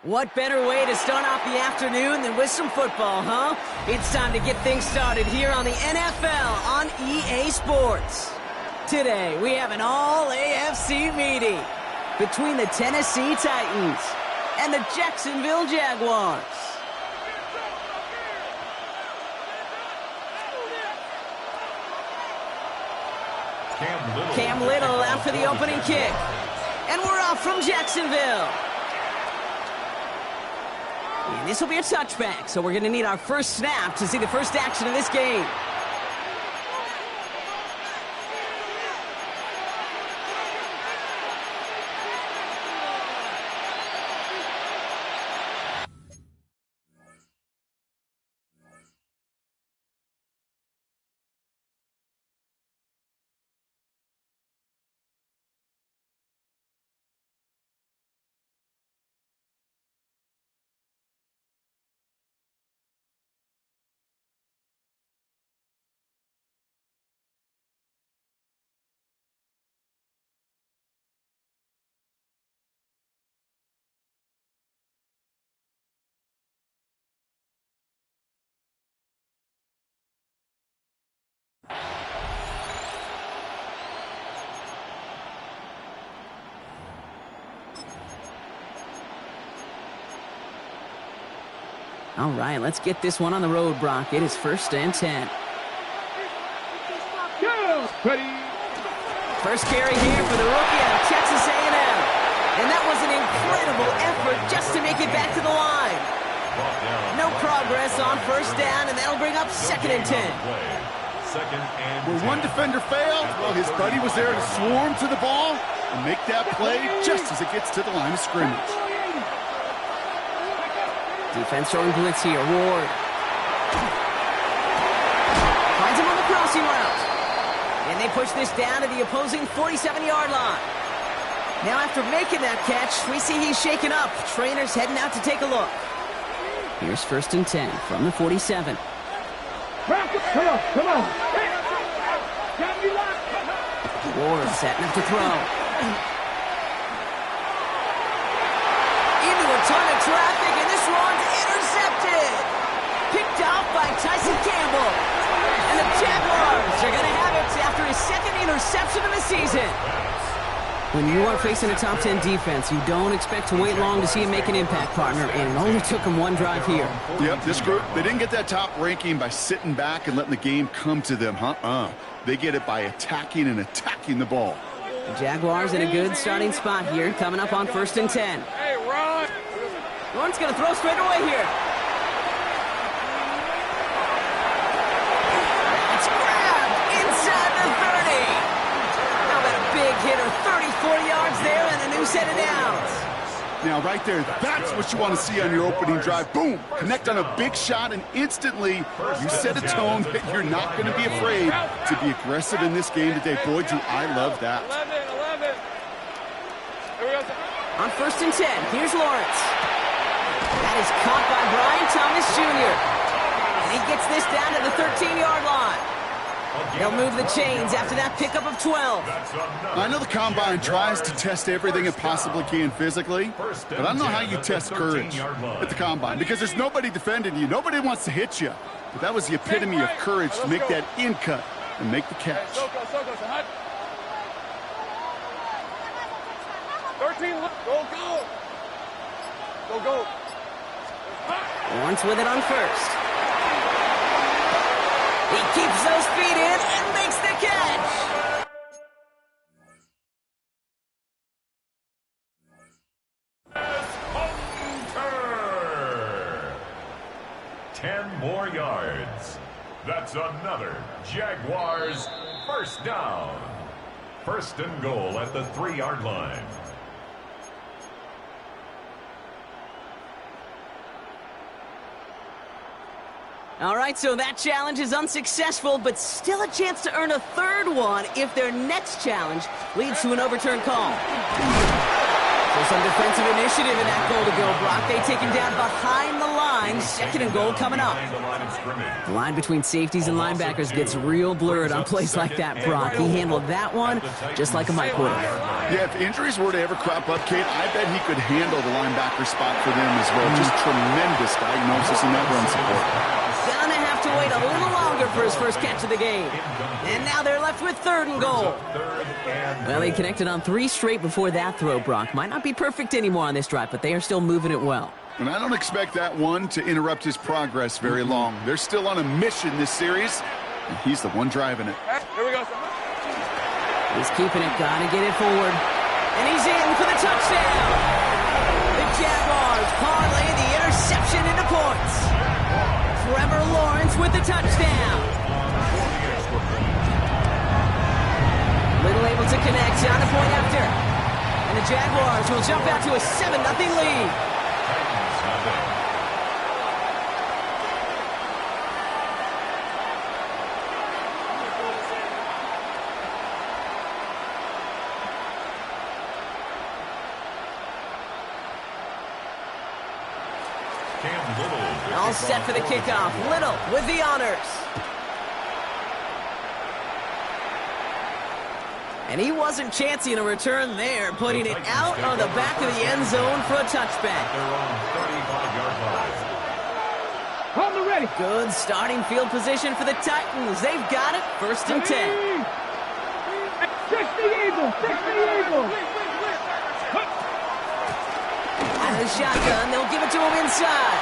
What better way to start off the afternoon than with some football, huh? It's time to get things started here on the NFL on EA Sports. Today, we have an all-AFC meeting between the Tennessee Titans and the Jacksonville Jaguars. Cam Little out for the opening kick. And we're off from Jacksonville. And this will be a touchback, so we're going to need our first snap to see the first action of this game. All right, let's get this one on the road, Brock. It is 1st and 10. First carry here for the rookie out of Texas A&M. And that was an incredible effort just to make it back to the line. No progress on 1st down, and that'll bring up 2nd and 10. Where one defender failed, well, his buddy was there to swarm to the ball and make that play just as it gets to the line of scrimmage. Defense showing blitz here. Ward finds him on the crossing route. And they push this down to the opposing 47-yard line. Now after making that catch, we see he's shaken up. Trainer's heading out to take a look. Here's 1st and 10 from the 47. Come on. Ward setting up to throw. Into a ton of traffic, and this one's intercepted. Picked off by Tyson Campbell. And the Jaguars are going to have it after his 2nd interception of the season. When you are facing a top 10 defense, you don't expect to wait long to see him make an impact, partner, and it only took him one drive here. Yep, this group, they didn't get that top ranking by sitting back and letting the game come to them, They get it by attacking the ball. The Jaguars in a good starting spot here, coming up on 1st and 10. Hey, Ron! Lawrence going to throw straight away here. It's grabbed inside the 30. How about a big hitter, 34 yards there and a new set of downs. Now, right there, that's what you want to see on your opening drive. Boom! Connect on a big shot, and instantly you set a tone that you're not going to be afraid to be aggressive in this game today. Boy, do I love that. 11. On 1st and 10, here's Lawrence. That is caught by Brian Thomas Jr. And he gets this down to the 13-yard line. They'll move the chains after that pickup of 12. I know the Combine tries to test everything it possibly can physically, but I don't know how you test courage at the Combine because there's nobody defending you. Nobody wants to hit you. But that was the epitome of courage to make that in cut and make the catch. 13, go. Lawrence with it on 1st. He keeps those feet in and makes the catch. Hunter. 10 more yards. That's another Jaguars 1st down. 1st and goal at the 3-yard line. All right, so that challenge is unsuccessful, but still a chance to earn a third one if their next challenge leads to an overturned call. So some defensive initiative in that goal to go, Brock. They take him down behind the line. Second and goal coming up. The line between safeties and linebackers gets real blurred on plays like that, Brock. He handled that one just like a Mike would have. Yeah, if injuries were to ever crop up, Kate, I bet he could handle the linebacker spot for them as well. Just tremendous diagnosis in that run support. Gonna have to wait a little longer for his first catch of the game. And now they're left with third and goal. Well, he connected on 3 straight before that throw, Brock. Might not be perfect anymore on this drive, but they are still moving it well. And I don't expect that one to interrupt his progress very long. They're still on a mission this series, and he's the one driving it. Here we go. He's keeping it, gotta get it forward. And he's in for the touchdown. The Jaguars parlay the interception into points. Trevor Lawrence with the touchdown. Little able to connect on the point after. And the Jaguars will jump out to a 7-0 lead. All set for the kickoff. Little with the honors. And he wasn't chancing a return there, putting it out on the back of the end zone for a touchback. Hold the ready. Good starting field position for the Titans. They've got it. First and 10. 60 Eagles. 60 Eagles. Out of the shotgun, they'll give it to him inside.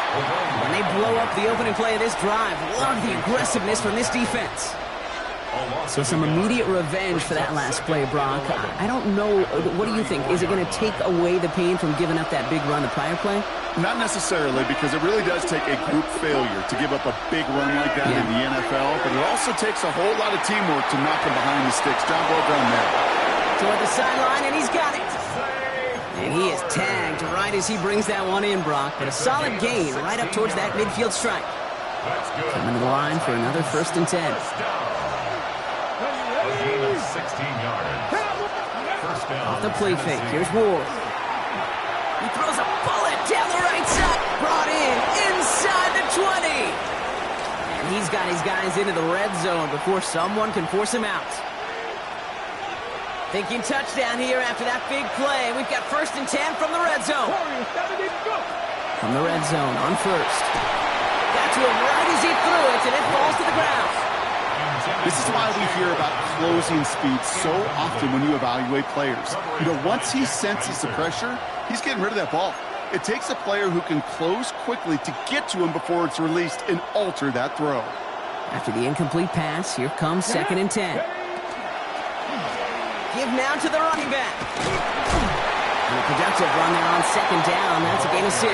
And they blow up the opening play of this drive. Love the aggressiveness from this defense. So some immediate revenge for that last play, Brock. I don't know. What do you think? Is it going to take away the pain from giving up that big run the prior play? Not necessarily, because it really does take a group failure to give up a big run like that in the NFL, but it also takes a whole lot of teamwork to knock him behind the sticks. Job well done there. Toward the sideline, and he's got it. And he is tagged right as he brings that one in, Brock. But a solid gain right up towards that midfield strike. Coming to the line for another first and 10. A gain of 16 yards. First down. Off the play fake. Here's Ward. He throws a bullet down the right side. Brought in inside the 20. And he's got his guys into the red zone before someone can force him out. Thinking touchdown here after that big play. We've got first and 10 from the red zone. From the red zone on first. Got to him right as he threw it, and it falls to the ground. This is why we hear about closing speed so often when you evaluate players. You know, once he senses the pressure, he's getting rid of that ball. It takes a player who can close quickly to get to him before it's released and alter that throw. After the incomplete pass, here comes second and 10. Give now to the running back. And a productive run there on second down. That's a gain of 6.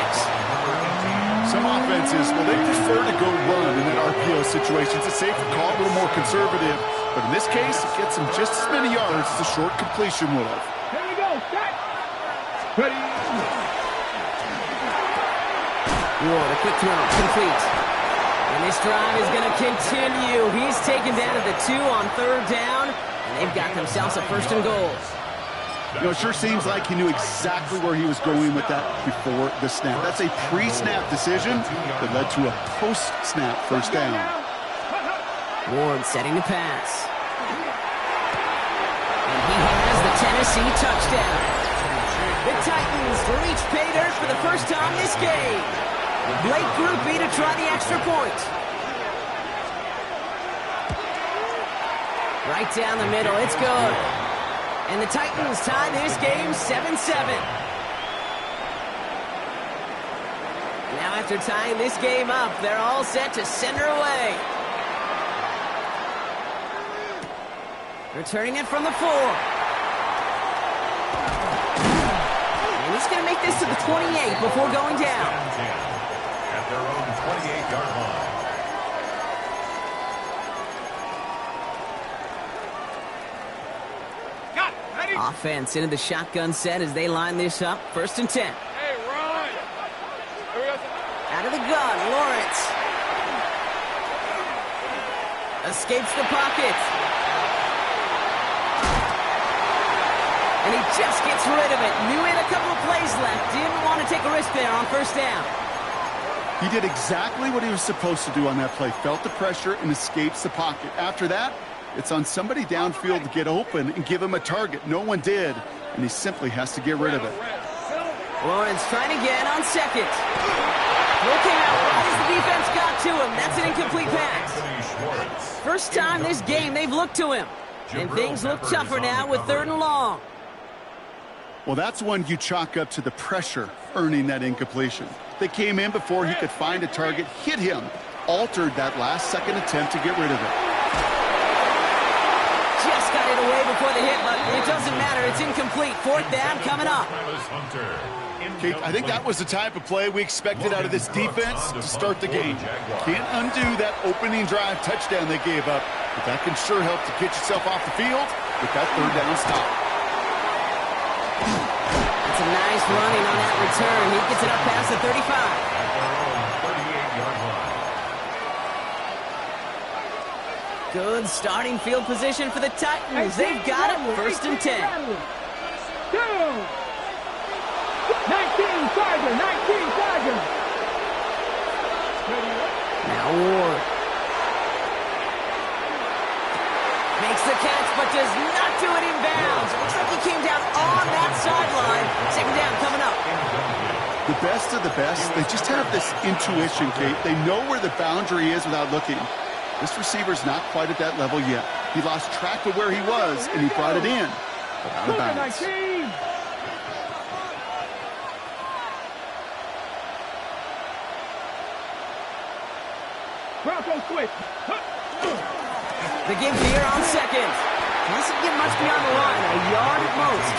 Some offenses, well, they prefer to go run in that RPO situation. It's a safer call, a little more conservative. But in this case, it gets him just as many yards as a short completion would have. Here we go. Set. Ready. Whoa, the quick throw, complete. And this drive is going to continue. He's taken down at the 2 on third down. And they've got themselves a first and goal. You know, it sure seems like he knew exactly where he was going with that before the snap. That's a pre-snap decision that led to a post-snap first down. Ward setting the pass. And he has the Tennessee touchdown. The Titans reach pay dirt for the first time this game. Blake Groupie to try the extra point. Right down the middle, it's good. And the Titans tie this game 7-7. Now after tying this game up, they're all set to send her away. Returning it from the 4. And he's going to make this to the 28 before going down. At their own 28-yard line. Offense into the shotgun set as they line this up. First and 10. Hey, run. Here we go. Out of the gun, Lawrence. Escapes the pocket. And he just gets rid of it. Knew he had a couple of plays left. Didn't want to take a risk there on first down. He did exactly what he was supposed to do on that play. Felt the pressure and escapes the pocket. After that, it's on somebody downfield to get open and give him a target. No one did, and he simply has to get rid of it. Lawrence trying again on second. Looking out right as the defense got to him. That's an incomplete pass. First time this game they've looked to him. And things look tougher now with 3rd and long. Well, that's one you chalk up to the pressure earning that incompletion. They came in before he could find a target, hit him, altered that last-second attempt to get rid of it. Just got it away before the hit, but it doesn't matter. It's incomplete. 4th down coming up. Okay, I think that was the type of play we expected out of this defense to start the game. Can't undo that opening drive touchdown they gave up, but that can sure help to get yourself off the field with that 3rd down stop. It's a nice running on that return. He gets it up past the 35. Good starting field position for the Titans. They've got it. 1st and 10. 19 Tiger, 19 Tiger. Now Ward. Makes the catch, but does not do it in bounds. Looks like he came down on that sideline. 2nd down coming up. The best of the best, they just have this intuition, Kate. They know where the boundary is without looking. This receiver's not quite at that level yet. He lost track of where he was, and he brought it in, but out of bounds. Bronco switch. The give here on second. Doesn't get much beyond the line. A yard at most.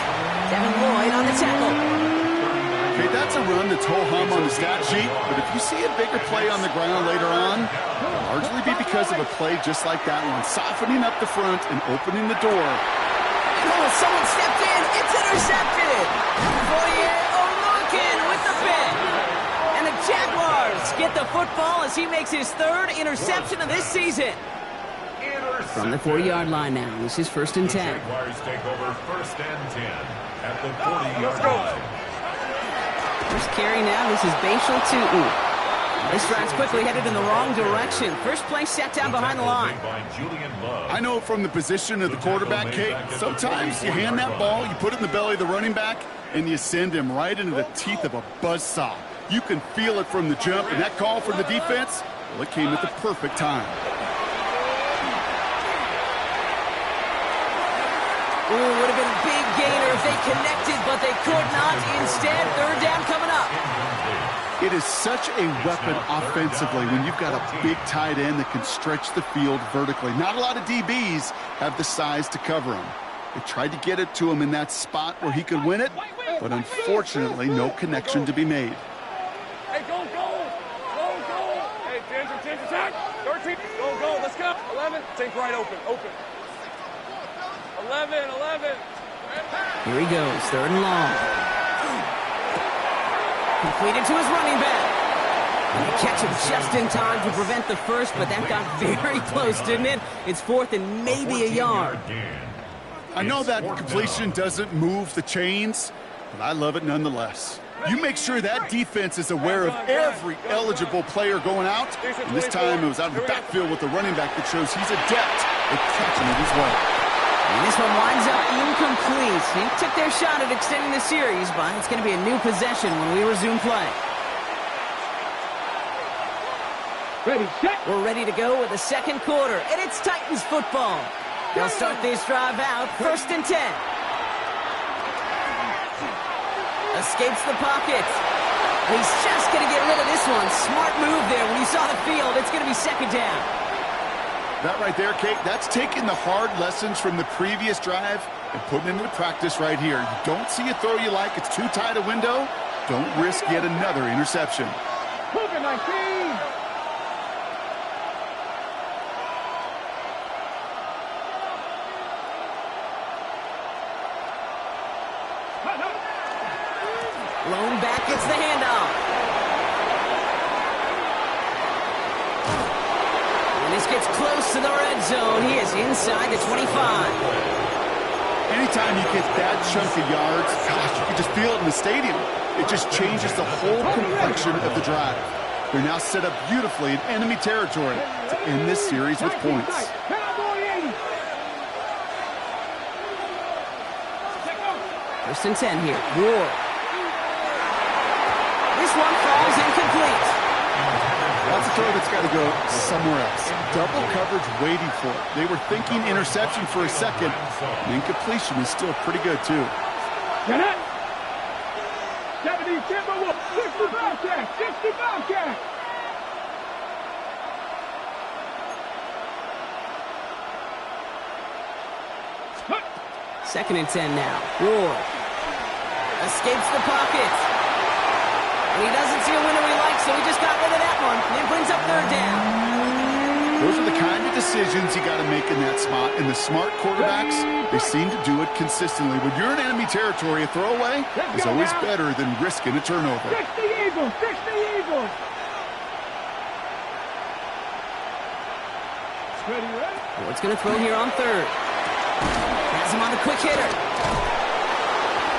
Devin Lloyd on the tackle. Okay, that's a run that's ho-hum on the stat sheet, but if you see a bigger play on the ground later on, it'll largely be because of a play just like that one, softening up the front and opening the door. Oh, someone stepped in. It's intercepted. Fourier looking with the pick. And the Jaguars get the football as he makes his 3rd interception of this season. From the 4-yard line now. This is 1st and 10. Jaguars take over 1st and 10 at the 40-yard line. First carry now. This is Bashal Tootin. This drive's quickly headed in the wrong direction. First play set down behind the line. I know from the position of the quarterback, Kate, sometimes you hand that ball, you put it in the belly of the running back, and you send him right into the teeth of a buzzsaw. You can feel it from the jump, and that call from the defense, well, it came at the perfect time. Ooh, would have been a big gainer if they connected, but they could not. Instead, 3rd down coming up. It is such a weapon offensively when you've got a big tight end that can stretch the field vertically. Not a lot of DBs have the size to cover him. They tried to get it to him in that spot where he could win it, but unfortunately, no connection to be made. Hey, go, go. Go, go. Hey, 10 attack. 13. Go, go. Let's go. 11. Take right open. Open. 11. Here he goes. 3rd and long. Completed to his running back. And they catch him just in time to prevent the first, but that got very close, didn't it? It's 4th and maybe a yard. I know that completion doesn't move the chains, but I love it nonetheless. You make sure that defense is aware of every eligible player going out, and this time it was out of the backfield with the running back that shows he's adept at catching it as well. And this one winds up incomplete. He took their shot at extending the series, but it's going to be a new possession when we resume play. Ready, set. We're ready to go with the 2nd quarter, and it's Titans football. They'll start this drive out, 1st and 10. Escapes the pocket. And he's just going to get rid of this one. Smart move there when he saw the field. It's going to be 2nd down. That right there, Kate, that's taking the hard lessons from the previous drive and putting it into practice right here. You don't see a throw you like, it's too tight a window, don't risk yet another interception. Cougar 19. Lone back gets the handoff. And This gets close to the red zone. He is inside the 25. Anytime you get that chunk of yards, gosh, you can just feel it in the stadium. It just changes the whole complexion of the drive. They're now set up beautifully in enemy territory to end this series with points. First and 10 here. War. This one falls incomplete. That's a throw that's got to go somewhere else. Double coverage waiting for it. They were thinking interception for a second. And incompletion is still pretty good, too. Get it! 70, 65 catch! 65 catch! Second and 10 now. Ward escapes the pocket. And he doesn't see a window he likes, so he just got rid of that one. And brings up third down. Those are the kind of decisions you got to make in that spot. And the smart quarterbacks, they seem to do it consistently. When you're in enemy territory, a throwaway is always better than risking a turnover. Fix the Eagles! Fix the Eagles! Ready, ready? Ward's going to throw here on third. Has him on the quick hitter.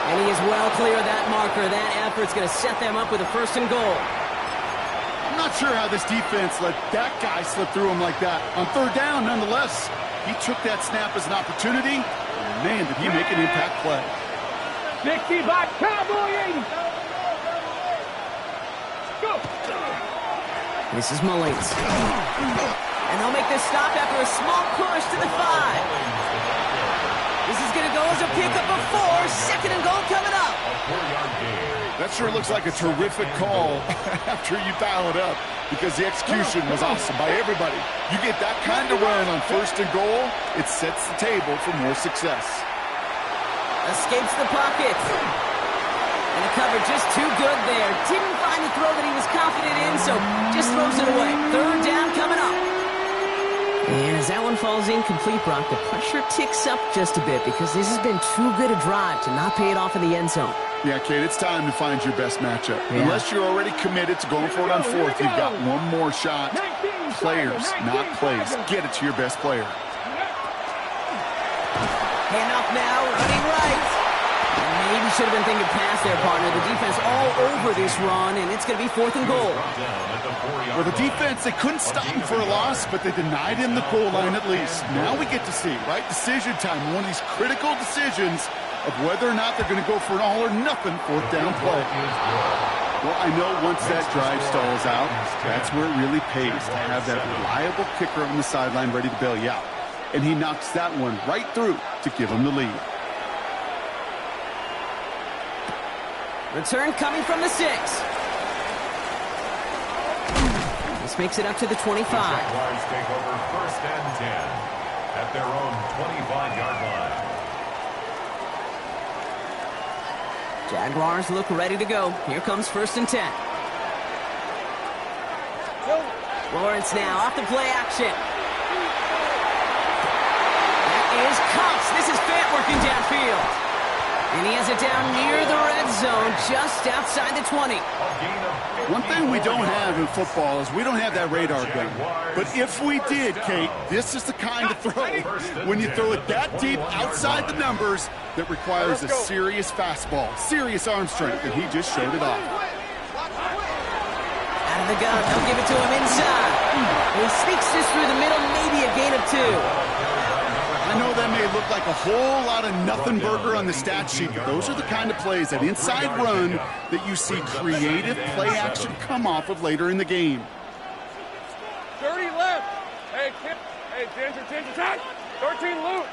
And he is well clear of that marker. That effort's going to set them up with a first and goal. I'm not sure how this defense let that guy slip through him like that. On third down, nonetheless, he took that snap as an opportunity. And man, did he make an impact play. 60 by Cowboy 80. Go! This is Mullins. And they'll make this stop after a small push to the 5. This is going to go as a pickup of 4. Second and goal coming up. That sure looks like a terrific call after you dial it up, because the execution was awesome by everybody. You get that kind of run on first and goal, it sets the table for more success. Escapes the pocket. And the cover just too good there. Didn't find the throw that he was confident in, so just throws it away. Third down coming up. And as that one falls incomplete, Brock, the pressure ticks up just a bit because this has been too good a drive to not pay it off in the end zone. Yeah, Kate, it's time to find your best matchup. Yeah. Unless you're already committed to going for it on fourth, you've got one more shot. Players, not plays. Get it to your best player. Handoff now, running right. Maybe should have been thinking pass there, partner. The defense all over this run, and it's going to be fourth and goal. Well, the defense, they couldn't stop him for a loss, but they denied him the goal line at least. Now we get to see, right? Decision time, one of these critical decisions of whether or not they're going to go for an all-or-nothing fourth down play. Well, I know once that drive stalls out, that's where it really pays to have that reliable kicker on the sideline ready to bail you out. And he knocks that one right through to give him the lead. Return coming from the 6. This makes it up to the 25. The Jaguars take over first and 10 at their own 25-yard line. Jaguars look ready to go. Here comes first and 10. Lawrence now off the play action. That is Cox. This is Fant working downfield. And he has it down near the red zone, just outside the 20. One thing we don't have in football is we don't have that radar gun. But if we did, Kate, this is the kind of throw, when you throw it that deep outside the numbers, that requires a serious fastball, serious arm strength, and he just showed it off. Out of the gun, they'll give it to him inside. He sneaks this through the middle, maybe a gain of 2. I know that may look like a whole lot of nothing burger on the stat sheet, but those are the kind of plays, that inside run, that you see creative play action come off of later in the game. 30 left. Hey, Ginger, tag. 13, Luke.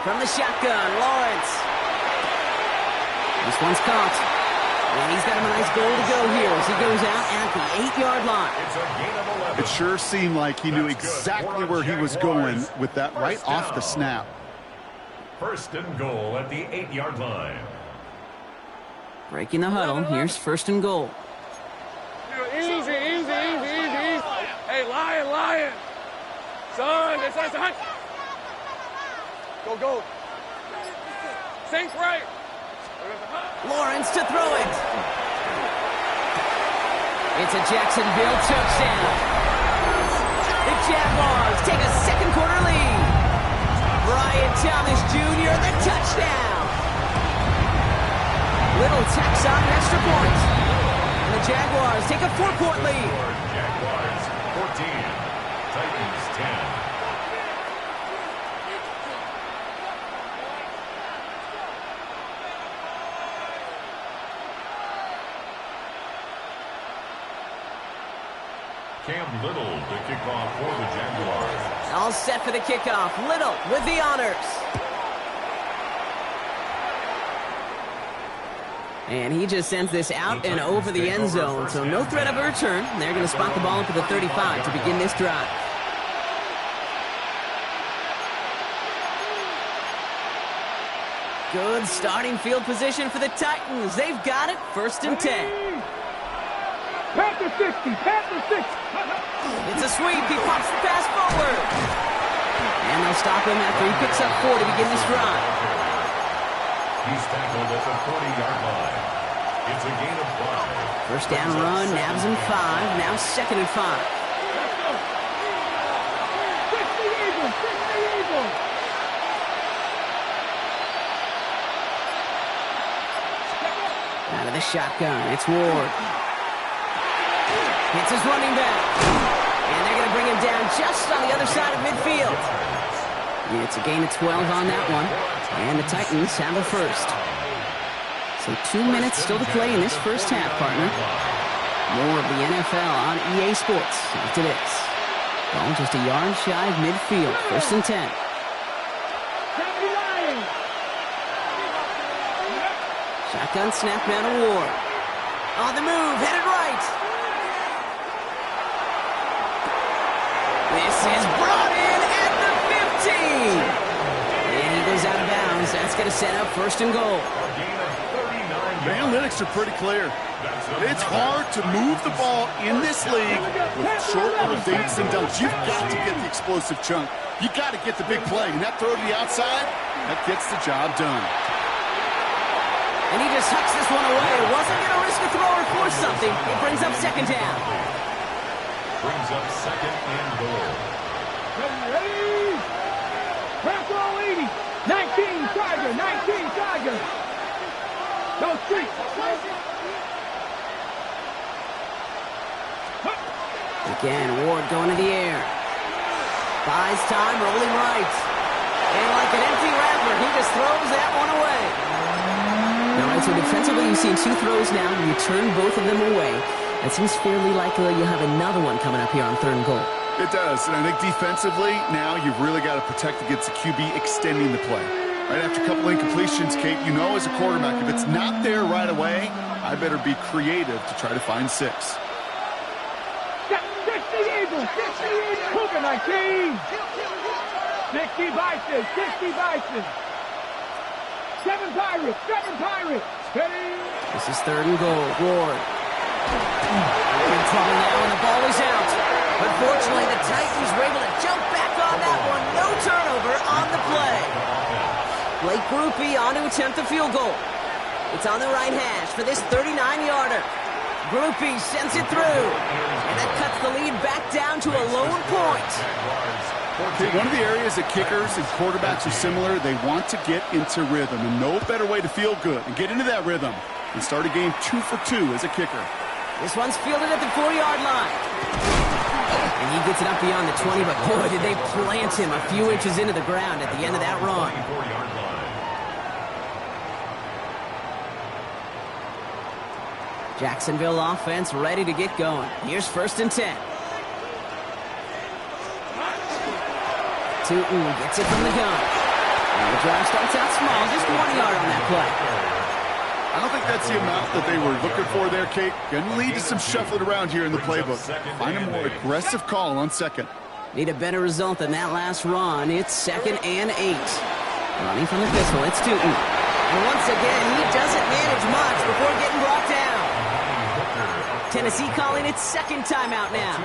From the shotgun, Lawrence. This one's caught. And he's got him a nice goal to go here as he goes out at the 8-yard line. It sure seemed like he knew exactly where he was going with that right off the snap. First and goal at the 8-yard line. Breaking the huddle. Here's first and goal. Easy. Hey, Lion. Son. Go. Sink right. Lawrence to throw it. It's a Jacksonville touchdown. Jaguars take a second quarter lead. Brian Thomas Jr. the touchdown. Little tacks on an extra point. And the Jaguars take a 4-point lead. Jaguars 14, Titans 10. Cam Little to kick off for the Jaguars. All set for the kickoff. Little with the honors. And he just sends this out and over the end zone, so no threat of a return. They're going to spot the ball up at the 35 to begin this drive. Good starting field position for the Titans. They've got it, 1st and 10. Panther 60, Panther 60. It's a sweep. He pops the pass forward. And they'll stop him after he picks up 4 to begin this drive. He's tackled at the 40-yard line. It's a gain of 5. First down run, nabs him 5. Now 2nd and 5. Out of the shotgun, it's Ward. It's his running back. And they're going to bring him down just on the other side of midfield. Yeah, it's a gain of 12 on that one. And the Titans have a first. So 2 minutes still to play in this first half, partner. More of the NFL on EA Sports after this. Ball just a yard shy of midfield. 1st and 10. Shotgun snap now to Ward. On the move, headed right. This is brought in at the 15. And he goes out of bounds. That's going to set up 1st and goal. The analytics are pretty clear. It's hard to move the ball in this league with short little dinks and dunks. You've got to get the explosive chunk. You've got to get the big play. And that throw to the outside, that gets the job done. And he just hucks this one away. Wasn't going to risk a throw or force something. It brings up 2nd down. Brings up 2nd and goal. Ready? Press all 80. 19 Tiger, 19 Tiger. Go street. Again, Ward going to the air. Buys time, rolling right. And like an empty wrapper, he just throws that one away. All right, so defensively, you've seen 2 throws now. You turn both of them away. It seems fairly likely you have another one coming up here on 3rd and goal. It does, and I think defensively, now you've really got to protect against the QB extending the play. Right after a couple incompletions, Kate, you know as a quarterback, if it's not there right away, I better be creative to try to find 6. 60 Eagles, 60 Eagles. Cougar 19. 60 Bison, 60 Bison. 7 Pirates, 7 Pirates. Ready? This is 3rd and goal. Ward. In trouble now, and the ball is out. But fortunately, the Titans were able to jump back on that one. No turnover on the play. Blake Grupe on to attempt the field goal. It's on the right hash for this 39-yarder. Grupe sends it through. And that cuts the lead back down to a lone point. Okay, one of the areas that kickers and quarterbacks are similar, they want to get into rhythm. And no better way to feel good and get into that rhythm than start a game 2 for 2 as a kicker. This one's fielded at the 4-yard line. And he gets it up beyond the 20, but boy, did they plant him a few inches into the ground at the end of that run. Jacksonville offense ready to get going. Here's 1st and 10. Tootin gets it from the gun. And the drive starts out small, just 1 yard on that play. I don't think that's the amount that they were looking for there, Kate. Going to lead to some shuffling around here in the playbook. Find a more aggressive call on 2nd. Need a better result than that last run. It's 2nd and 8. Running from the pistol, it's Tootin. And once again, he doesn't manage much before getting brought down. Tennessee calling its 2nd timeout now.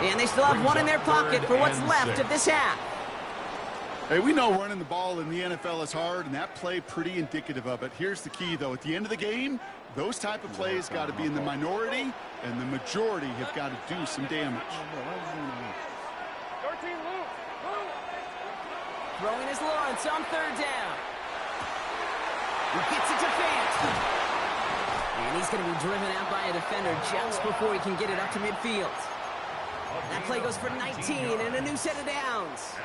And they still have one in their pocket for what's left of this half. Hey, we know running the ball in the NFL is hard, and that play pretty indicative of it. Here's the key, though. At the end of the game, those type of plays got to be in the minority, and the majority have got to do some damage. Throwing is Lawrence on third down. He gets it to Fant. And he's going to be driven out by a defender just before he can get it up to midfield. That play goes for 19 and a new set of downs.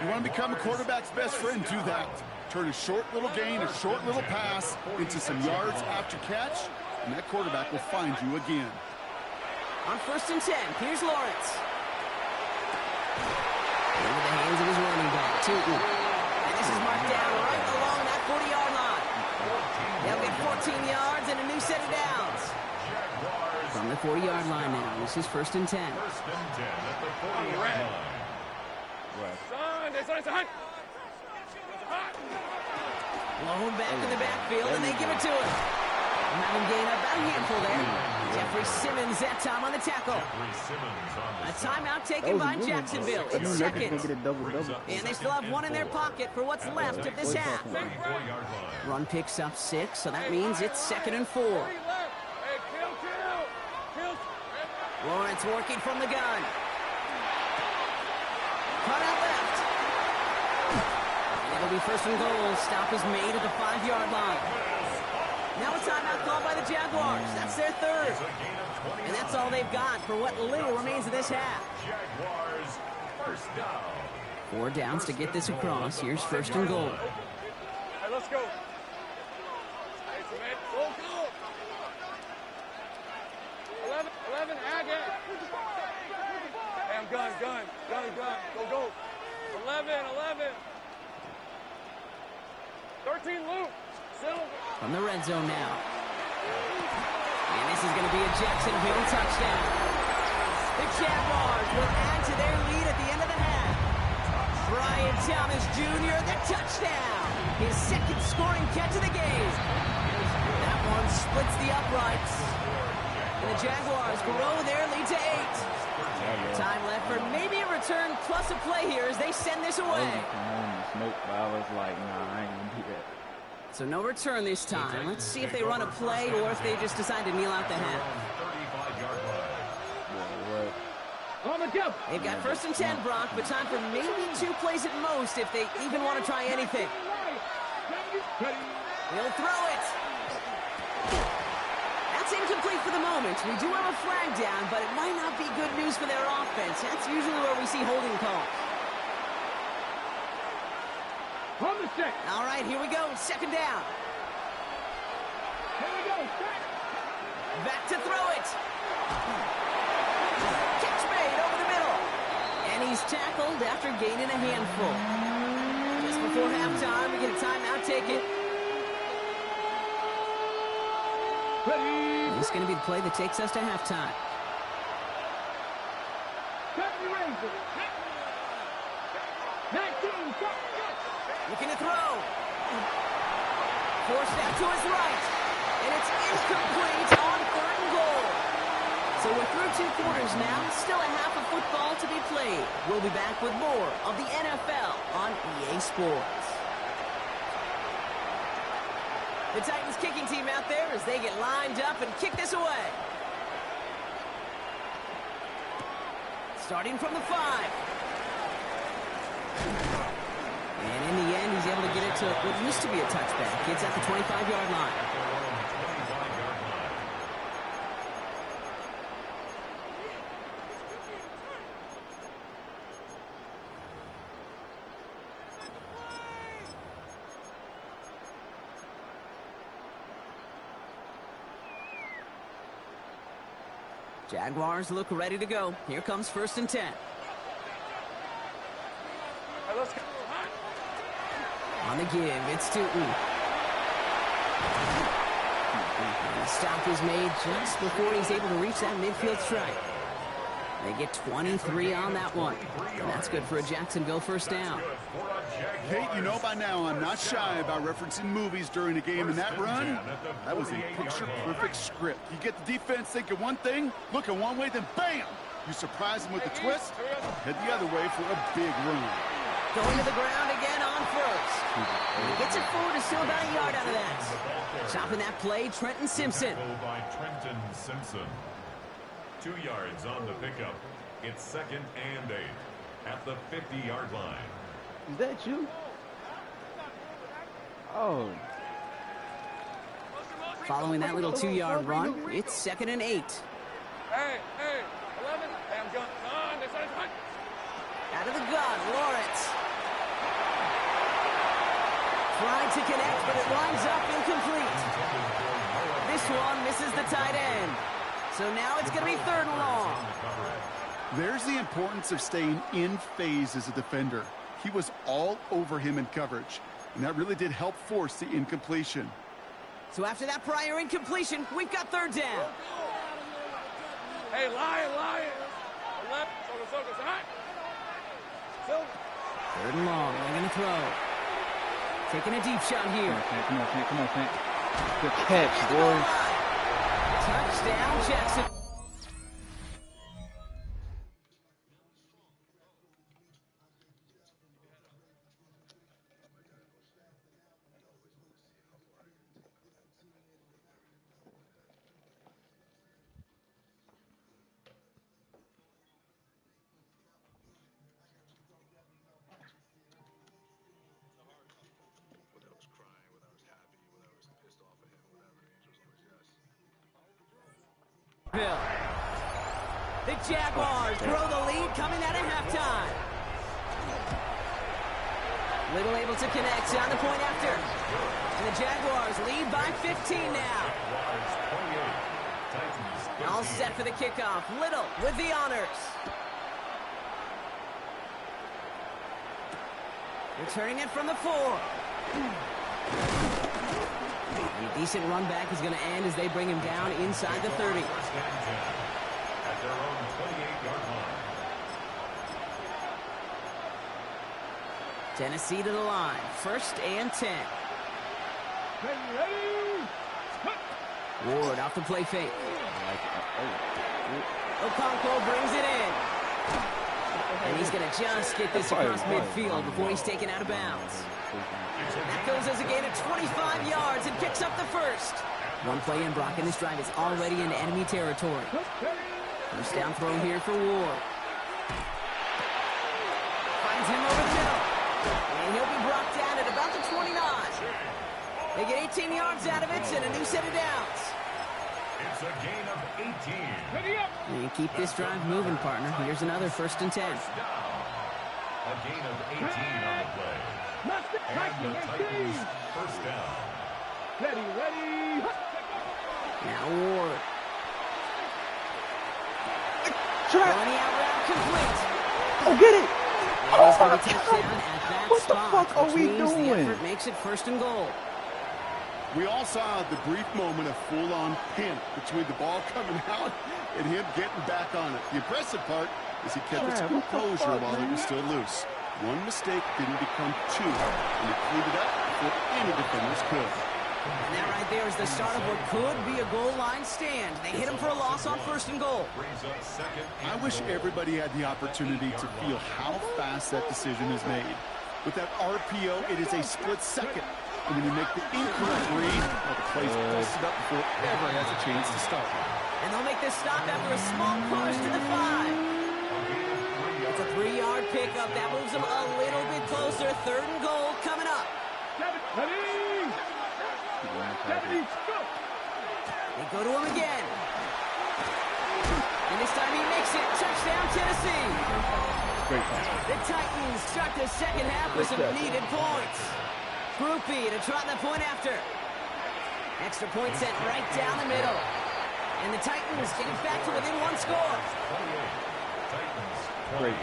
You want to become a quarterback's best friend, do that. Turn a short little gain, a short little pass into some yards after catch, and that quarterback will find you again. On 1st and 10, here's Lawrence. Into the hands of his running back, Tootin. And this is marked down right along that 40-yard line. They'll get 14 yards and a new set of downs. From the 40-yard line now, this is 1st and 10. 1st and 10 at the 40-yard line. Blown back in the backfield, and they give it to him. Having gained about a handful there. Jeffrey Simmons that time on the tackle. A timeout taken by Jacksonville. It's second. And they still have one in their pocket for what's left of this half. Run picks up 6, so that means it's 2nd and 4. Lawrence working from the gun. Cut out left. And it'll be 1st and goal. Stop is made at the 5-yard line. Now a timeout called by the Jaguars. That's their 3rd. And that's all they've got for what little remains of this half. Jaguars, 1st down. 4 downs to get this across. Here's 1st and goal. All right, let's go. Hey, Cement, go. 11, Agate. Damn, gun. Go. 11. 13, Luke. From the red zone now. And this is going to be a Jacksonville touchdown. The Jaguars will add to their lead at the end of the half. Brian Thomas Jr., the touchdown. His 2nd scoring catch of the game. That one splits the uprights. And the Jaguars grow their lead to 8. Time left for maybe a return plus a play here as they send this away. I was like, nah, I ain't gonna do that. So no return this time. Let's see if they run a play or if they just decide to kneel out the half. They've got 1st and 10, Brock, but time for maybe 2 plays at most if they even want to try anything. He'll throw it. That's incomplete for the moment. We do have a flag down, but it might not be good news for their offense. That's usually where we see holding calls. All right, here we go. 2nd down. Back to throw it. Catch made over the middle. And he's tackled after gaining a handful. Just before halftime, we get a timeout taken. This is going to be the play that takes us to halftime. Looking to throw. Forced out to his right. And it's incomplete on 3rd and goal. So we're through 2 quarters now. Still a half of football to be played. We'll be back with more of the NFL on EA Sports. The Titans kicking team out there as they get lined up and kick this away. Starting from the 5. And in the end, he's able to get it to what used to be a touchback. It's at the 25-yard line. Jaguars look ready to go. Here comes 1st and 10. Let's go. On the give, it's Tootin. The stop is made just before he's able to reach that midfield strike. They get 23 on that one. And that's good for a Jacksonville 1st down. Kate, you know by now I'm not shy about referencing movies during a game, and that run, that was a picture-perfect script. You get the defense thinking one thing, looking one way, then bam! You surprise them with a twist, head the other way for a big run. Going to the ground again on 1st. And he gets it forward to still about a yard out of that. Stopping that play, Trenton Simpson. By Trenton Simpson. 2 yards on the pickup. It's 2nd and 8 at the 50-yard line. Is that you? Oh. Following that little 2-yard run, it's 2nd and 8. Hey, 11. Hey, I'm going. On, this is right. Out of the gun, Lawrence. Trying to connect, but it winds up incomplete. This one misses the tight end. So now it's going to be 3rd and long. There's the importance of staying in phase as a defender. He was all over him in coverage, and that really did help force the incompletion. So after that prior incompletion, we've got 3rd down. Hey, Lion. Left. Silver, hot. Silver. 3rd and long. They're going to throw. Taking a deep shot here. Come on, Tank. Good catch, boys. Touchdown, Jackson. The Jaguars grow the lead coming out of halftime. Little able to connect on the point after. And the Jaguars lead by 15 now. All set for the kickoff. Little with the honors. Returning it from the 4. A decent run back is going to end as they bring him down inside the 30. At their own 28-yard line. Tennessee to the line. 1st and 10. Ward off the play fake. Okonkwo brings it in. And he's going to just get this across midfield before he's taken out of bounds. That goes as a gain of 25 yards and picks up the 1st. One play in, Brock, and this drive is already in enemy territory. First down throw here for Ward. Finds him over the middle. And he'll be brought down at about the 29. They get 18 yards out of it and a new set of downs. It's a gain of 18. And keep this drive moving, partner. Here's another 1st and 10. First down. A gain of 18 on the play. And the Titans first down. Ready. Now Ward. Running out route complete. Oh, get it! And he's going to be touchdown at that What the spot, fuck are which we means doing? the effort makes it 1st and goal. We all saw the brief moment of full-on panic between the ball coming out and him getting back on it. The impressive part is he kept his composure while it was still loose. One mistake didn't become 2, and he cleaned it up before any defenders could. And that right there is the start of what could be a goal line stand. They hit him for a loss on 1st and goal. Brings up 2nd. I wish everybody had the opportunity to feel how fast that decision is made. With that RPO, it is a split second. And when you make the incorrect read, well, the play's busted up before it ever has a chance to start. And they'll make this stop after a small push to the 5. It's a 3-yard pickup. That moves them a little bit closer. 3rd and goal coming up. They go to him again. And this time he makes it. Touchdown, Tennessee. Great pass. The Titans start the 2nd half with some needed points. Groupie to trot the point after. Extra point sent right down the middle. And the Titans get it back to within 1 score. Great.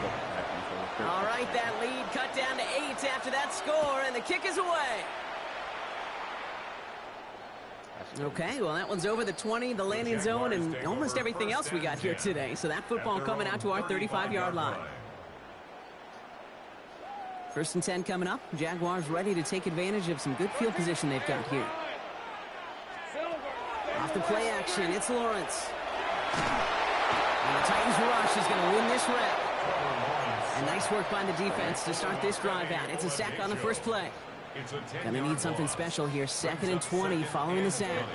All right, that lead cut down to 8 after that score, and the kick is away. Okay, well, that one's over the 20, the landing zone, and almost everything else we got here today. So that football coming out to our 35-yard line. 1st and 10 coming up. Jaguars ready to take advantage of some good field position they've got here. Off the play action, it's Lawrence. And the Titans rush is going to win this rep. And nice work by the defense to start this drive out. It's a sack on the first play. Gonna need something special here. 2nd and 20 following the sack.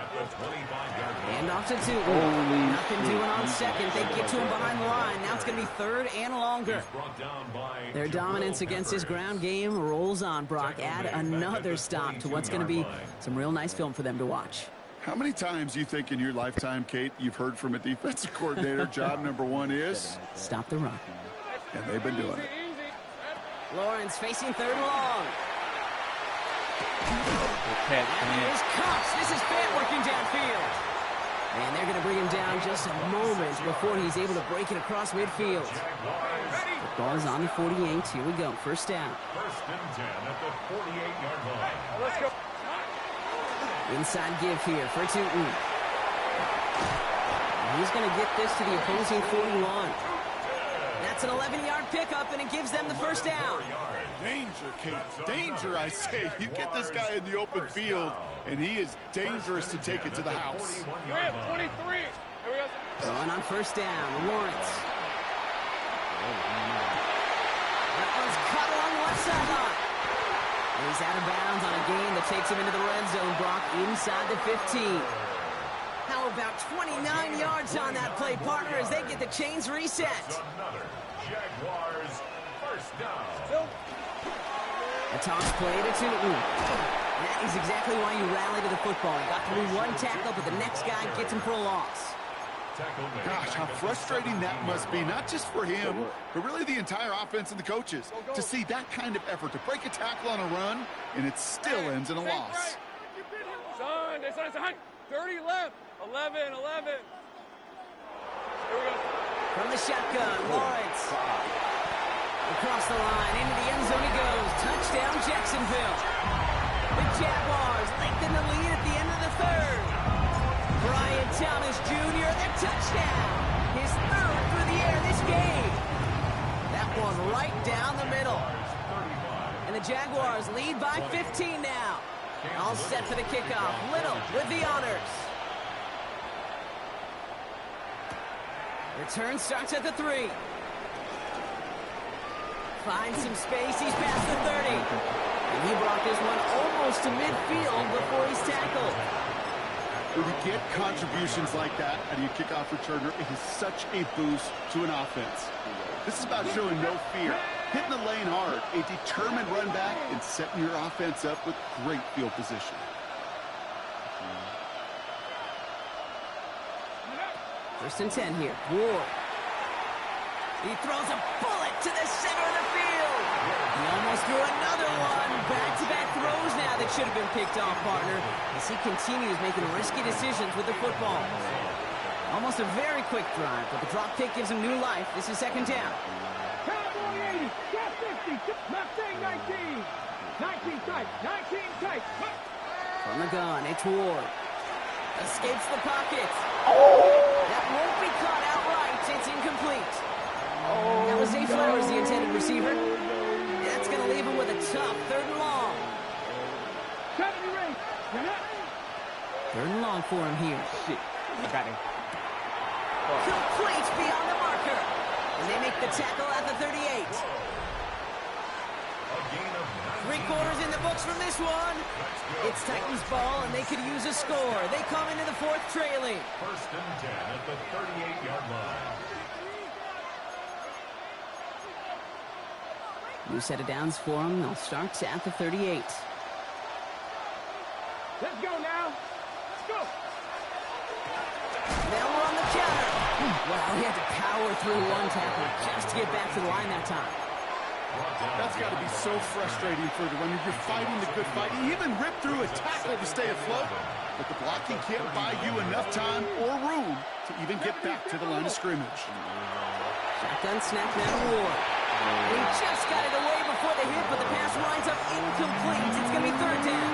at the 25-yard line. And off to Tootin. Nothing doing on second. They get to him behind the line. Now it's going to be third and longer. Their dominance against his ground game rolls on, Brock. Add another stop to what's going to be some real nice film for them to watch. How many times do you think in your lifetime, Kate, you've heard from a defensive coordinator, job number one is? Stop the run. And they've been doing it. Lawrence facing third and long. And Here's Cox. This is Fant working downfield. And they're going to bring him down just a moment before he's able to break it across midfield. The ball is on the 48. Here we go. First down. First and 10 at the 48-yard line. Let's go. Inside give here for Tootin. He's going to get this to the opposing 41. That's an 11-yard pickup, and it gives them the first down. Danger, Kate. Danger, I say. You get this guy in the open field, and he is dangerous to take it to the house. 23. Here we go. Going on first down, Lawrence. That one's cut along the left sideline. He's out of bounds on a gain that takes him into the red zone, Brock, inside the 15. How about 29 yards on that play, partner, as they get the chains reset? Another Jaguars first down. A toss play to Tootin. That is exactly why you rally to the football. He got through one tackle, but the next guy gets him for a loss. Gosh, how frustrating that must be, not just for him, but really the entire offense and the coaches, to see that kind of effort, to break a tackle on a run, and it still ends in a loss. Son, 30 left. 11. Here we go. From the shotgun, Lawrence. Across the line, into the end zone he goes. Touchdown, Jacksonville. The Jaguars lengthen the lead at the end of the third. Brian Thomas Jr., the touchdown. His third through the air this game. That one right down the middle. And the Jaguars lead by 15 now. All set for the kickoff. Little with the honors. Return starts at the 3. Finds some space. He's past the 30. And he brought this one almost to midfield before he's tackled. When you get contributions like that out of your kickoff returner, it is such a boost to an offense. This is about showing no fear, hitting the lane hard, a determined run back, and setting your offense up with great field position. First and 10 here. Ward. He throws a bullet to the center of the field. He almost threw another one. Back-to-back throws now that should have been picked off, partner, as he continues making risky decisions with the football. Almost a very quick drive, but the drop kick gives him new life. This is second down. Cowboy 80, got 50, Mustang 19. 19 tight, 19 tight. From the gun, it's Ward. Escapes the pocket. That won't be caught outright. It's incomplete. That was Zay Flowers, the intended receiver. That's going to leave him with a tough third and long. 70 Third and long for him here. shit. I got him. Complete beyond the marker. And they make the tackle at the 38. Three quarters in the books from this one. It's Titans ball, and they could use a score. They come into the fourth trailing. First and 10 at the 38-yard line. New set of downs for them. They'll start at the 38. Let's go now. Let's go. Now we're on the counter. Wow, he had to power through one tackle just to get back to the line that time. That's got to be so frustrating for the runner. You're fighting the good fight. He even ripped through a tackle to stay afloat, but the blocking can't buy you enough time or room to even get back to the line of scrimmage. Shotgun snap now to Ward. He just got it away before the hit, but the pass winds up incomplete. It's going to be third down.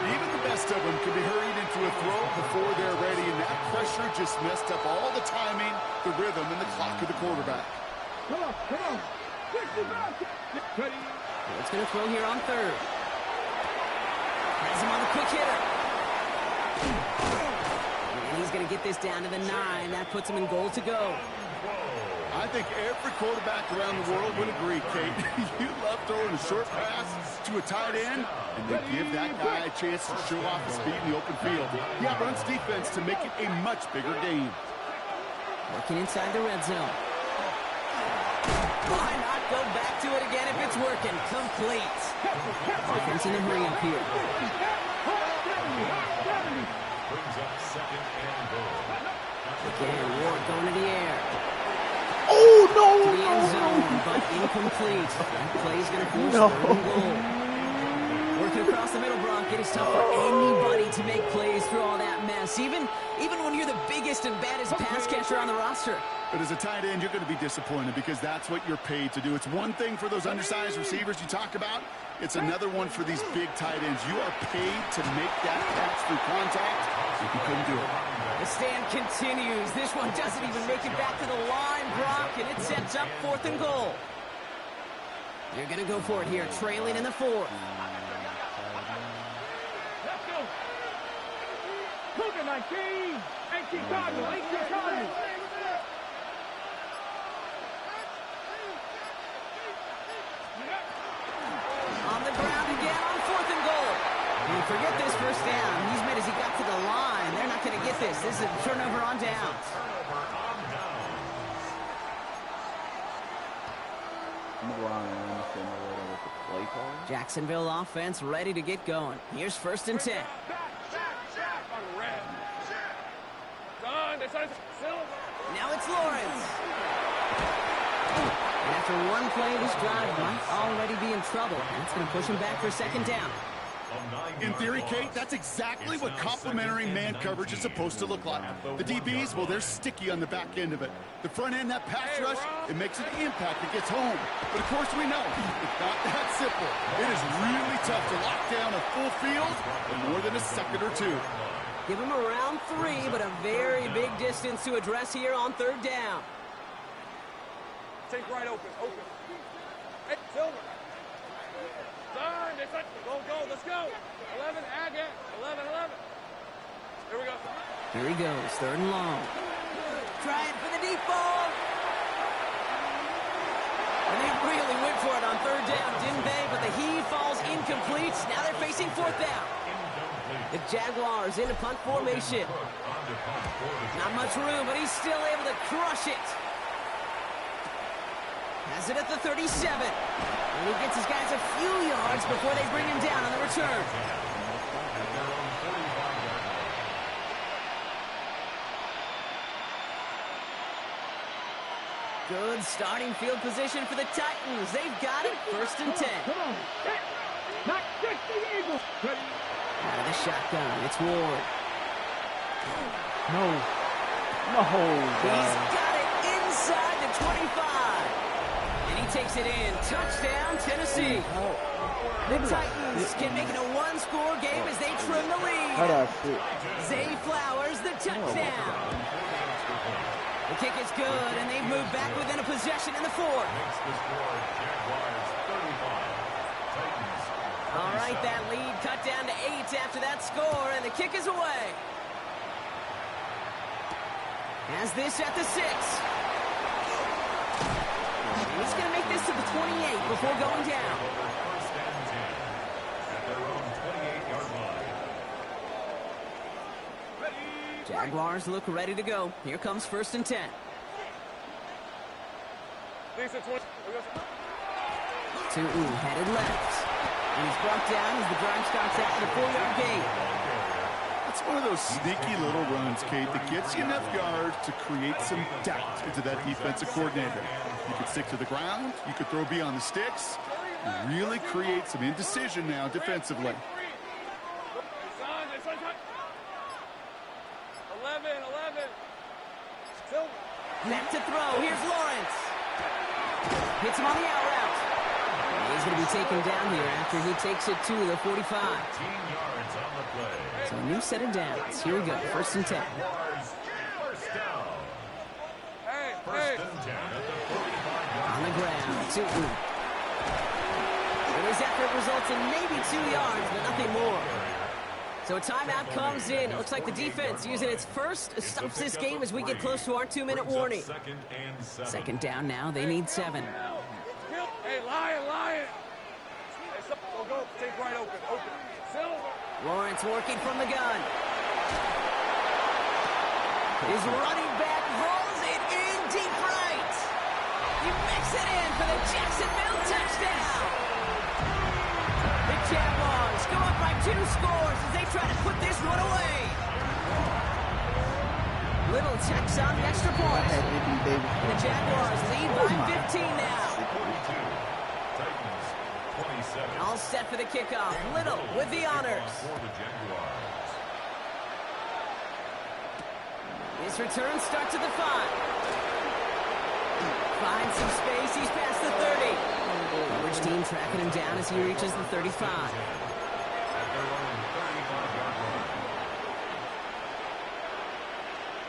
Even the best of them can be hurried into a throw before they're ready, and that pressure just messed up all the timing, the rhythm, and the clock of the quarterback. Come on. Ward's going to throw here on third. Has him on the quick hitter. And he's going to get this down to the 9. That puts him in goal to go. I think every quarterback around the world would agree, Kate. You love throwing a short pass to a tight end and then give that guy a chance to show off his speed in the open field. Yeah, runs defense to make it a much bigger game. Working inside the red zone. Why not go back to it again if it's working? Complete. Offense in a hurry up here. Brings up second and goal. Again, Ward going to the air. Oh, no, To the end zone, but incomplete. That play's going to force third and goal. Working across the middle, Bronk. It is tough for anybody to make plays through all that mess, even when you're the biggest and baddest pass catcher on the roster. But as a tight end, you're going to be disappointed because that's what you're paid to do. It's one thing for those undersized receivers you talk about. It's another one for these big tight ends. You are paid to make that catch through contact. If you couldn't do it. The stand continues. This one doesn't even make it back to the line, Brock, and it sets up 4th and goal. They're going to go for it here, trailing in the 4th. Let's go. Look at 19. 18 Cardinal. 18 Cardinal. On the ground again on 4th and goal. And forget this first down. He's made as he got to the line. They're not going to get this. This is a turnover on downs. Jacksonville offense ready to get going. Here's 1st and 10. Now it's Lawrence. And after one play, this drive might already be in trouble. That's going to push him back for 2nd down. In theory, Kate, that's exactly what complementary man coverage is supposed to look like. The DBs, well, they're sticky on the back end of it. The front end, that pass rush, it makes an impact. It gets home. But, of course, we know it's not that simple. It is really tough to lock down a full field for more than a second or two. Give him around 3, but a very big distance to address here on 3rd down. Take right open. Hey, Silver. Go, let's go. 11, ag it. 11. Here we go. Here he goes, 3rd and long. Trying for the deep ball. And they really went for it on 3rd down, didn't they? But the heave falls incomplete. Now they're facing 4th down. The Jaguars in a punt formation. Not much room, but he's still able to crush it. Has it at the 37. And he gets his guys a few yards before they bring him down on the return. Good starting field position for the Titans. They've got it. 1st and 10. Come on. Not 60 Eagles. Out of the shotgun. It's Ward. No. He's got it inside the 25. And he takes it in. Touchdown, Tennessee. The Titans can make it a one-score game as they trim the lead. Zay Flowers, the touchdown. The kick is good, and they've moved back within a possession in the 4th. All right, that lead cut down to 8 after that score, and the kick is away. Has this at the 6. He's going to make this to the 28 before going down. First and 10 at their own 28-yard line. Jaguars look ready to go. Here comes 1st and 10. Tutu headed left. And he's brought down as the drive starts at the 4-yard gain. It's one of those sneaky little runs, Kate, that gets you enough yards to create some doubt into that defensive coordinator. You could stick to the ground. You could throw beyond the sticks. You really create some indecision now defensively. 11. Left to throw. Here's Lawrence. Hits him on the out route. He's going to be taken down here after he takes it to the 45. 15 yards on the play. So a new set of downs. Here we go. 1st and 10. First down. Hey. First and 10 at the 45-yard On the ground. Tutu. And his effort results in maybe 2 yards, but nothing more. So a timeout comes in. It looks like the defense using its first stops this game as we get close to our 2-minute warning. Second down now. They need 7. Hey, Lion. Hey, go. Take right open. Silver. Lawrence working from the gun. His running back hauls it in deep right. He makes it in for the Jacksonville touchdown. The Jaguars go up by 2 scores as they try to put this one away. Little checks on the extra point. And the Jaguars lead by 15 now. All set for the kickoff. Little with the honors. His return starts at the 5. Finds some space. He's past the 30. Which team tracking him down as he reaches the 35?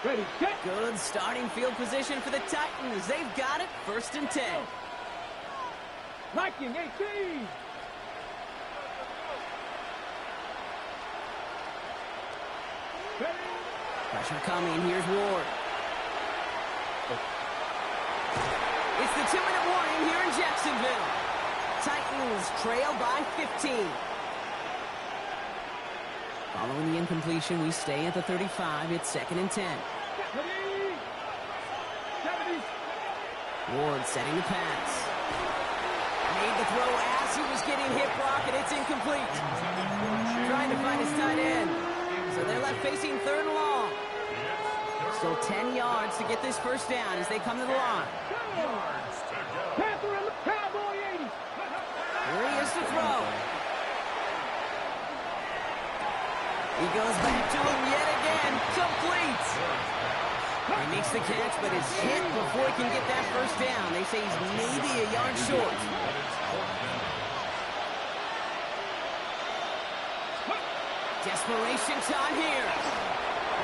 Ready, get. Good starting field position for the Titans. They've got it. 1st and 10. Liking 18. Pressure coming. Here's Ward. It's the 2-minute warning here in Jacksonville. Titans trail by 15. Following the incompletion, we stay at the 35. It's 2nd and 10. Ward setting the pass. Made the throw as he was getting hip blocked, and it's incomplete. Trying to find his tight end. So they're left facing 3rd and long. Still 10 yards to get this first down as they come to the line. Here he is to throw. He goes back to him yet again. Complete. He makes the catch, but is hit before he can get that first down. They say he's maybe a yard short. Desperation time here.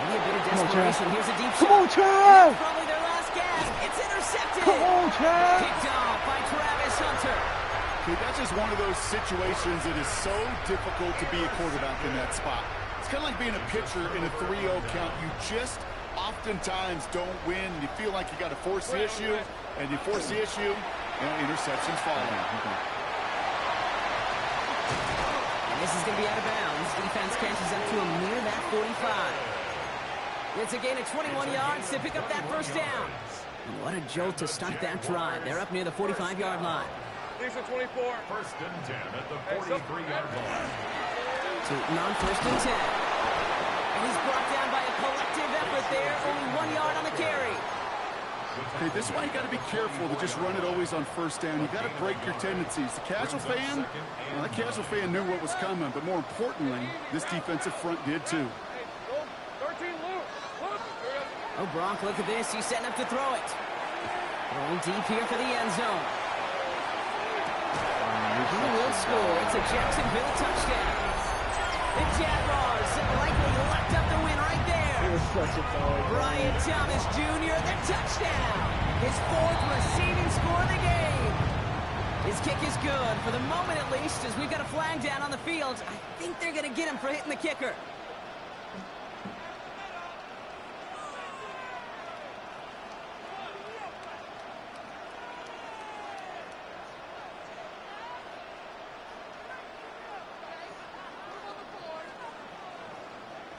Maybe a bit of desperation. Here's a deep shot. Come on, Trav! Probably their last gasp. It's intercepted. Come on, Trav! Picked off by Travis Hunter. Okay, that's just one of those situations that is so difficult to be a quarterback in that spot. It's kind of like being a pitcher in a 3-0 count. You just oftentimes don't win. You feel like you got to force the issue, and you force the issue, and interceptions follow. And this is going to be out of bounds. Defense catches up to him near that 45. It's a gain of 21 yards to pick up that first down. What a jolt to start that drive. They're up near the 45-yard line. Decent 24. 1st and 10 at the 43-yard line. Tootin on 1st and 10. And he's brought down by a collective effort there. Only 1 yard on the carry. Okay, this is why you got to be careful to just run it always on 1st down. You got to break your tendencies. The casual fan, well, the casual fan knew what was coming, but more importantly, this defensive front did too. 13 loose. Oh, Brock, look at this. He's setting up to throw it. Throwing deep here for the end zone. He will score. It's a Jacksonville touchdown. The Jaguars likely locked up the win right there. It was such a ball. Brian Thomas Jr., the touchdown. His 4th receiving score of the game. His kick is good, for the moment at least, as we've got a flag down on the field. I think they're going to get him for hitting the kicker.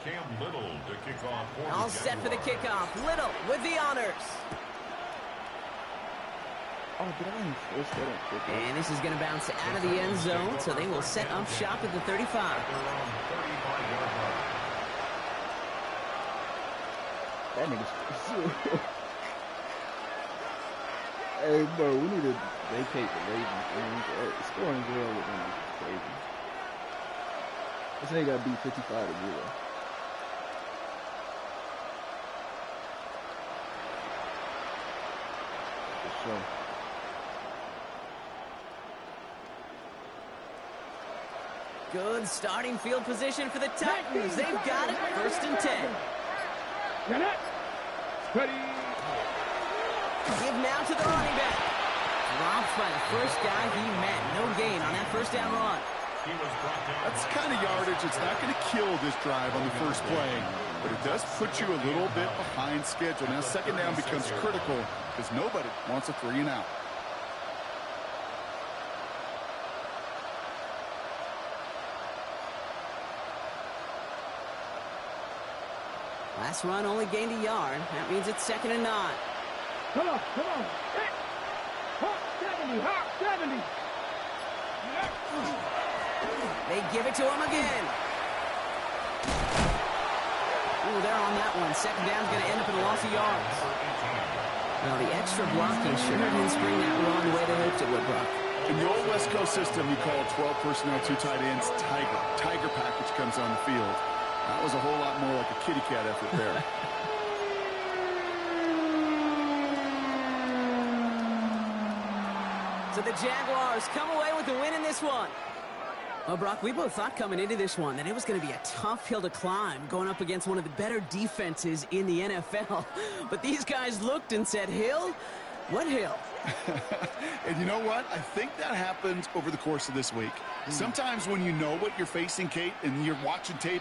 Cam Little to kick off for All set for the kickoff. Little with the honors. Oh, did I even first get it? And this is going to bounce out of the end zone, so they will set up shop at the 35. That nigga's Hey, bro, we need to vacate the Ravens. Scoring 0 with them is crazy. This nigga got beat 55-0. For sure. Good starting field position for the Titans. They've got it. 1st and 10. Ready. Give now to the running back. Dropped by the first guy he met. No gain on that first down run. That's the kind of yardage that's not going to kill this drive on the first play, but it does put you a little bit behind schedule. Now, second down becomes critical because nobody wants a 3 and out. Last run only gained a yard. That means it's 2nd and 9. Come on. Hey. Hop 70. They give it to him again. Ooh, they're on that one. Second down's going to end up in a loss of yards. Well, the extra blocking sure didn't spring that run the way they hoped it would, Brock. In the old West Coast system, you call 12 personnel, 2 tight ends, Tiger package comes on the field. That was a whole lot more like a kitty cat effort there. So the Jaguars come away with the win in this one. Well, Brock, we both thought coming into this one that it was going to be a tough hill to climb going up against one of the better defenses in the NFL. But these guys looked and said, Hill? What hill? And you know what? I think that happens over the course of this week. Sometimes when you know what you're facing, Kate, and you're watching tape